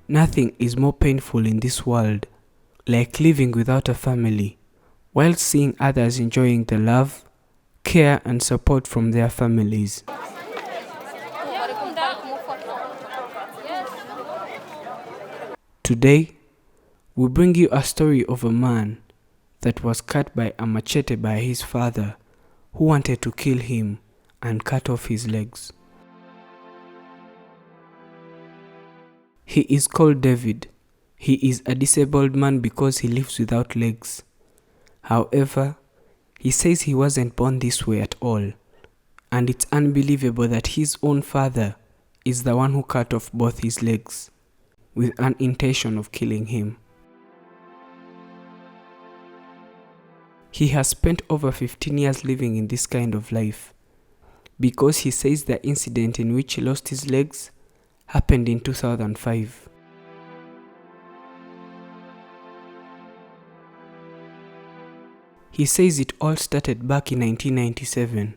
Nothing is more painful in this world, like living without a family, while seeing others enjoying the love, care, and support from their families. Today, we bring you a story of a man that was cut by a machete by his father, who wanted to kill him and cut off his legs. He is called David. He is a disabled man because he lives without legs. However, he says he wasn't born this way at all, and it's unbelievable that his own father is the one who cut off both his legs with an intention of killing him. He has spent over 15 years living in this kind of life because he says the incident in which he lost his legs happened in 2005. He says it all started back in 1997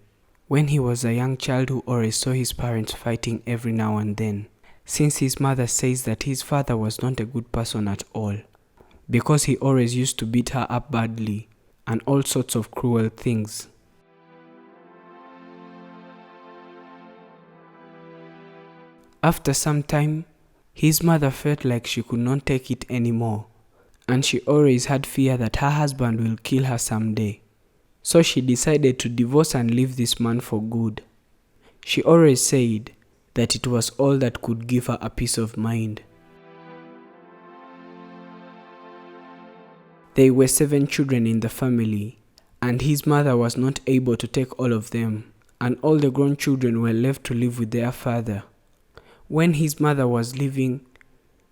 when he was a young child who always saw his parents fighting every now and then, since his mother says that his father was not a good person at all because he always used to beat her up badly and all sorts of cruel things. After some time, his mother felt like she could not take it anymore, and she always had fear that her husband will kill her someday. So she decided to divorce and leave this man for good. She always said that it was all that could give her a peace of mind. There were 7 children in the family, and his mother was not able to take all of them, and all the grown children were left to live with their father. When his mother was leaving,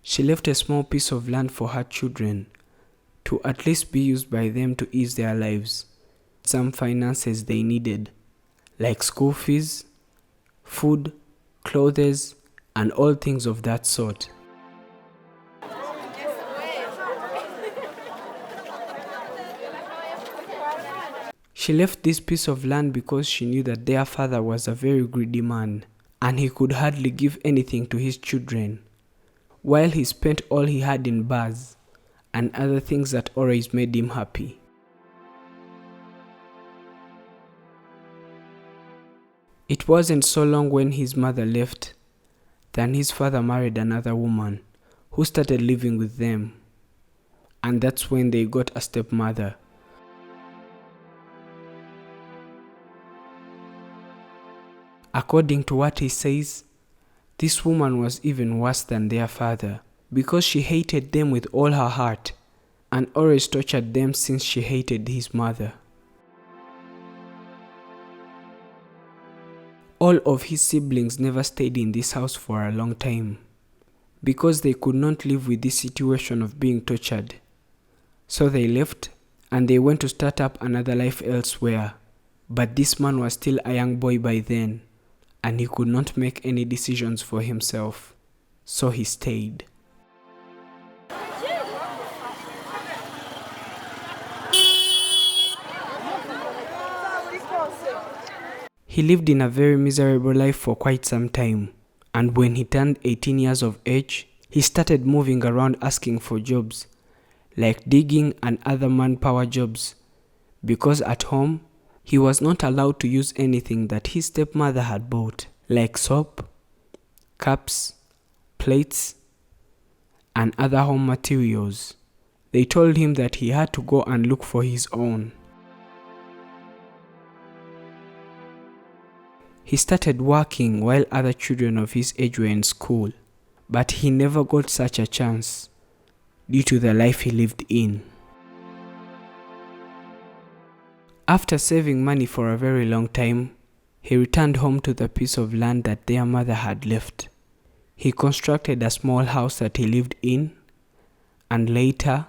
she left a small piece of land for her children to at least be used by them to ease their lives. Some finances they needed, like school fees, food, clothes, and all things of that sort. She left this piece of land because she knew that their father was a very greedy man, and he could hardly give anything to his children, while he spent all he had in bars and other things that always made him happy. It wasn't so long when his mother left that his father married another woman who started living with them, and that's when they got a stepmother. According to what he says, this woman was even worse than their father because she hated them with all her heart and always tortured them since she hated his mother. All of his siblings never stayed in this house for a long time because they could not live with this situation of being tortured. So they left and they went to start up another life elsewhere. But this man was still a young boy by then, and he could not make any decisions for himself, so he stayed. He lived in a very miserable life for quite some time, and when he turned 18 years of age, he started moving around asking for jobs, like digging and other manpower jobs, because at home, he was not allowed to use anything that his stepmother had bought, like soap, cups, plates, and other home materials. They told him that he had to go and look for his own. He started working while other children of his age were in school, but he never got such a chance due to the life he lived in. After saving money for a very long time, he returned home to the piece of land that their mother had left. He constructed a small house that he lived in, and later,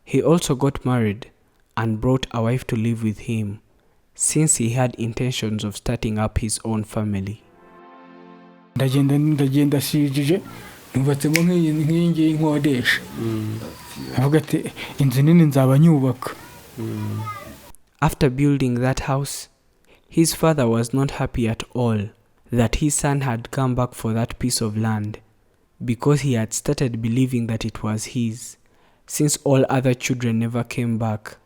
he also got married and brought a wife to live with him, since he had intentions of starting up his own family. Ndagenda sijije nubatsemo nk'inkingi y'inkodesha avuga ati inzu nini nzaba nyubaka. After building that house, his father was not happy at all that his son had come back for that piece of land, because he had started believing that it was his, since all other children never came back.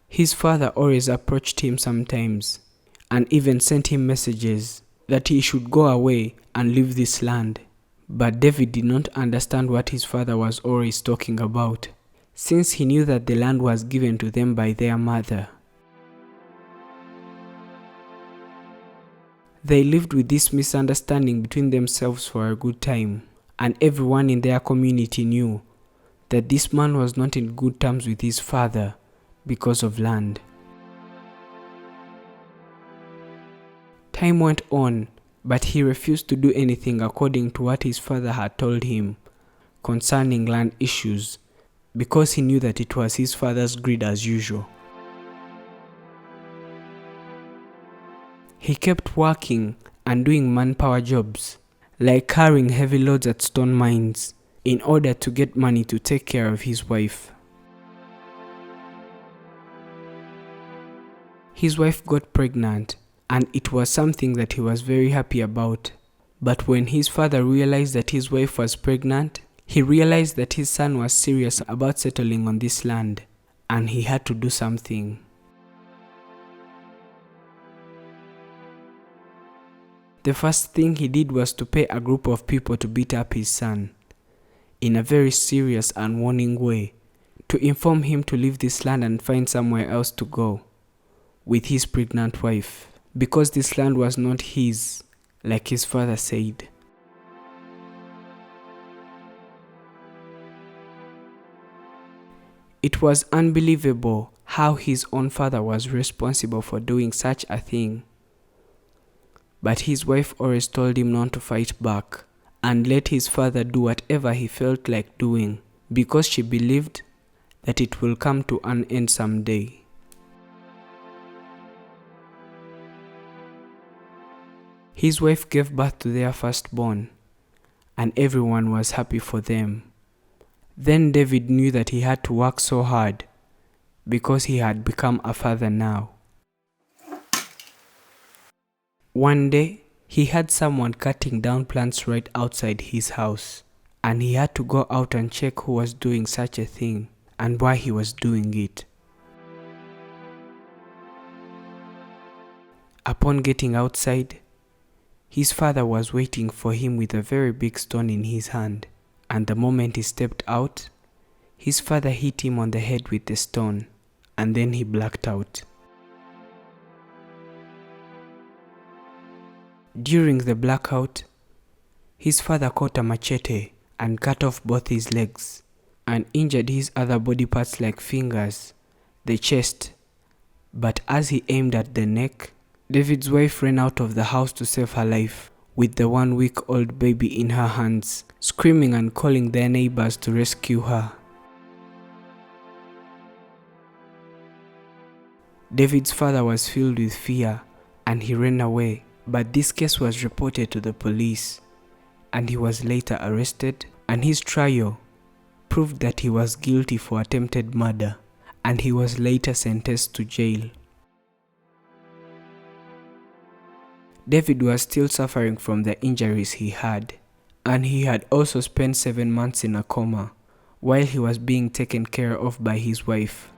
His father always approached him sometimes and even sent him messages that he should go away and leave this land. But David did not understand what his father was always talking about, since he knew that the land was given to them by their mother. They lived with this misunderstanding between themselves for a good time, and everyone in their community knew that this man was not in good terms with his father because of land. Time went on, but he refused to do anything according to what his father had told him concerning land issues, because he knew that it was his father's greed as usual. He kept working and doing manpower jobs, like carrying heavy loads at stone mines, in order to get money to take care of his wife. His wife got pregnant, and it was something that he was very happy about. But when his father realized that his wife was pregnant, he realized that his son was serious about settling on this land, and he had to do something. The first thing he did was to pay a group of people to beat up his son, in a very serious and warning way, to inform him to leave this land and find somewhere else to go with his pregnant wife, because this land was not his, like his father said. It was unbelievable how his own father was responsible for doing such a thing. But his wife always told him not to fight back and let his father do whatever he felt like doing, because she believed that it will come to an end someday. His wife gave birth to their firstborn, and everyone was happy for them. Then David knew that he had to work so hard, because he had become a father now. One day, he had someone cutting down plants right outside his house, and he had to go out and check who was doing such a thing and why he was doing it. Upon getting outside, his father was waiting for him with a very big stone in his hand, and the moment he stepped out, his father hit him on the head with the stone, and then he blacked out. During the blackout, his father caught a machete and cut off both his legs and injured his other body parts like fingers, the chest. But as he aimed at the neck, David's wife ran out of the house to save her life, with the 1-week-old baby in her hands, screaming and calling their neighbors to rescue her. David's father was filled with fear and he ran away. But this case was reported to the police, and he was later arrested, and his trial proved that he was guilty for attempted murder, and he was later sentenced to jail. David was still suffering from the injuries he had, and he had also spent 7 months in a coma while he was being taken care of by his wife.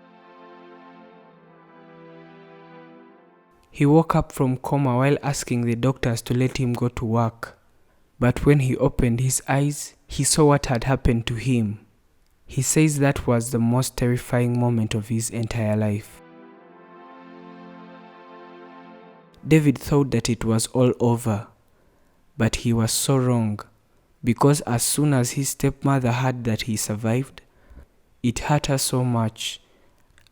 He woke up from coma while asking the doctors to let him go to work. But when he opened his eyes, he saw what had happened to him. He says that was the most terrifying moment of his entire life. David thought that it was all over, but he was so wrong, because as soon as his stepmother heard that he survived, it hurt her so much,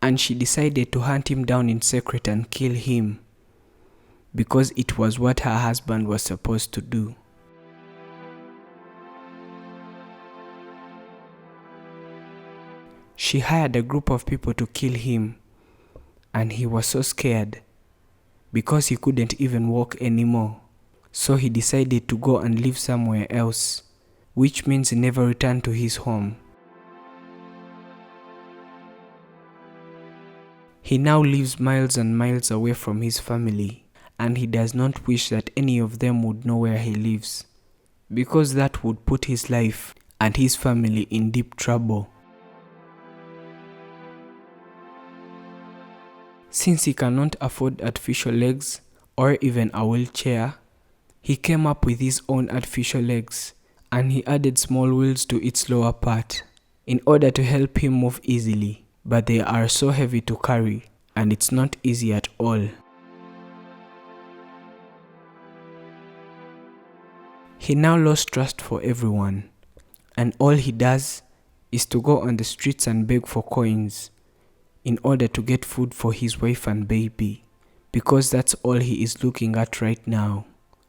and she decided to hunt him down in secret and kill him, because it was what her husband was supposed to do. She hired a group of people to kill him, and he was so scared because he couldn't even walk anymore. So he decided to go and live somewhere else, which means he never returned to his home. He now lives miles and miles away from his family, and he does not wish that any of them would know where he lives, because that would put his life and his family in deep trouble. Since he cannot afford artificial legs or even a wheelchair, he came up with his own artificial legs, and he added small wheels to its lower part in order to help him move easily, but they are so heavy to carry and it's not easy at all. He now lost trust for everyone, and all he does is to go on the streets and beg for coins in order to get food for his wife and baby, because that's all he is looking at right now.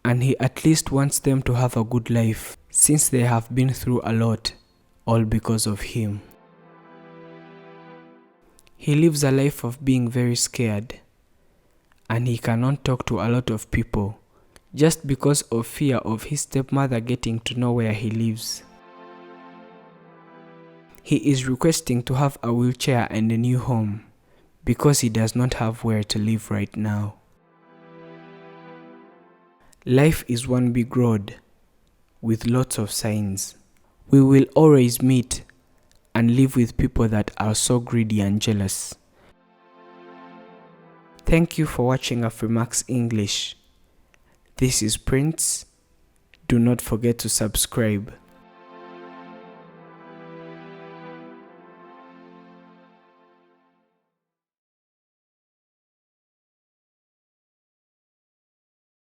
And he at least wants them to have a good life, since they have been through a lot, all because of him. He lives a life of being very scared, and he cannot talk to a lot of people, just because of fear of his stepmother getting to know where he lives. He is requesting to have a wheelchair and a new home, because he does not have where to live right now. Life is one big road with lots of signs. We will always meet and live with people that are so greedy and jealous. Thank you for watching Afrimax English. This is Prince. Do not forget to subscribe.